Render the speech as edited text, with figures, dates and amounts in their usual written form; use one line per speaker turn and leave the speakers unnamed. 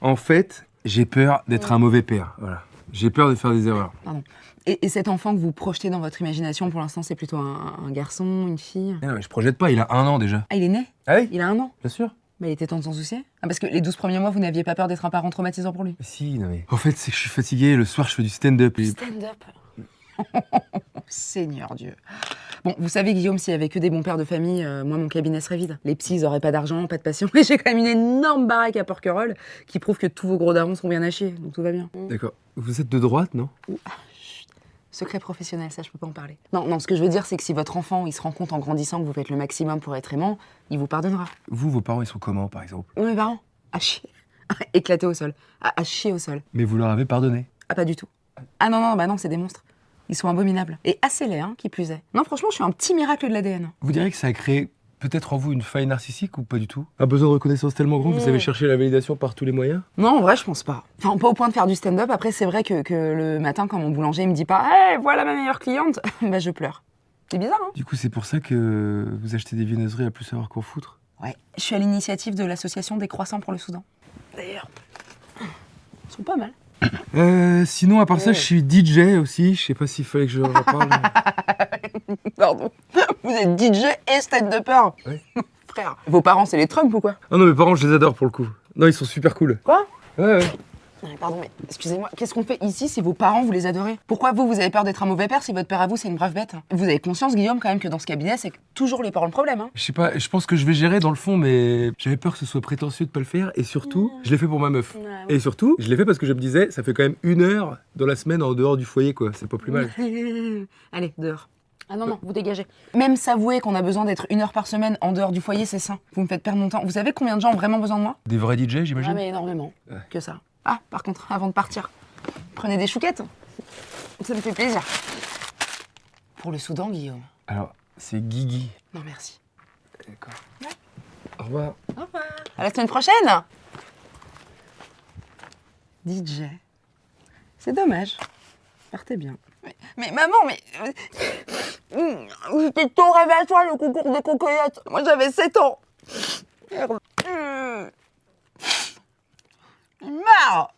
En fait, j'ai peur d'être un mauvais père, voilà. J'ai peur de faire des erreurs.
Pardon. Et cet enfant que vous projetez dans votre imagination, pour l'instant, c'est plutôt un garçon, une fille?
Non, mais je projette pas, il a 1 an déjà.
Ah, il est né?
Ah oui?
Il a 1 an?
Bien sûr.
Bah, il était temps de s'en soucier. Ah, parce que les 12 premiers mois, vous n'aviez pas peur d'être un parent traumatisant pour lui?
Si, non mais... En fait, c'est que je suis fatigué, le soir je fais du stand-up. Et...
Stand-up. Seigneur Dieu. Bon, vous savez, Guillaume, s'il y avait que des bons pères de famille, moi, mon cabinet serait vide. Les psys, ils auraient pas d'argent, pas de passion. Et j'ai quand même une énorme baraque à Porquerolles qui prouve que tous vos gros darons sont bien à chier. Donc tout va bien.
D'accord. Vous êtes de droite, non?
Secret professionnel, ça, je peux pas en parler. Non, ce que je veux dire, c'est que si votre enfant, il se rend compte en grandissant que vous faites le maximum pour être aimant, il vous pardonnera.
Vous, vos parents, ils sont comment, par exemple?
Mes parents, à chier. Éclatés au sol. À chier au sol.
Mais vous leur avez pardonné?
Ah, pas du tout. Ah non, bah non, c'est des monstres. Ils sont abominables. Et assez laids, hein, qui plus est. Non, franchement, je suis un petit miracle de l'ADN.
Vous diriez que ça a créé peut-être en vous une faille narcissique ou pas du tout? Un besoin de reconnaissance tellement grand que vous avez cherché la validation par tous les moyens?
Non, en vrai, je pense pas. Enfin, pas au point de faire du stand-up. Après, c'est vrai que le matin, quand mon boulanger me dit pas « Hey, voilà ma meilleure cliente », bah je pleure. C'est bizarre, hein?
Du coup, c'est pour ça que vous achetez des viennoiseries à plus savoir qu'en foutre?
Ouais. Je suis à l'initiative de l'association des croissants pour le Soudan. D'ailleurs, ils sont pas mal.
Sinon, à part ça, je suis DJ aussi. Je sais pas s'il fallait que je en parle.
Pardon. Vous êtes DJ et stand-upper.
Ouais.
Frère. Vos parents, c'est les Trump ou quoi?
Oh non, mes parents, je les adore pour le coup. Non, ils sont super cool.
Quoi?
Ouais.
Pardon, mais excusez-moi, qu'est-ce qu'on fait ici si vos parents, vous les adorez? Pourquoi vous avez peur d'être un mauvais père si votre père à vous, c'est une brave bête? Vous avez conscience, Guillaume, quand même, que dans ce cabinet, c'est toujours les parents le problème, hein?
Je sais pas, je pense que je vais gérer dans le fond, mais j'avais peur que ce soit prétentieux de pas le faire. Et surtout, je l'ai fait pour ma meuf.
Ouais.
Et surtout, je l'ai fait parce que je me disais, ça fait quand même 1 heure dans la semaine en dehors du foyer, quoi. C'est pas plus mal.
Allez, dehors. Ah non, vous dégagez. Même s'avouer qu'on a besoin d'être 1 heure par semaine en dehors du foyer, c'est sain. Vous me faites perdre mon temps. Vous savez combien de gens ont vraiment besoin de moi?
Des vrais DJ, j'imagine?
Ah mais énormément.
Ouais.
Que ça. Ah, par contre, avant de partir, prenez des chouquettes. Ça me fait plaisir. Pour le Soudan, Guillaume.
Alors, c'est Guigui.
Non, merci.
D'accord. Au revoir.
Au revoir. À la semaine prochaine. DJ. C'est dommage. Partez bien. Mais maman, j'étais ton rêve à toi, le concours des cocoyotes. Moi, j'avais 7 ans. Merde. Marre.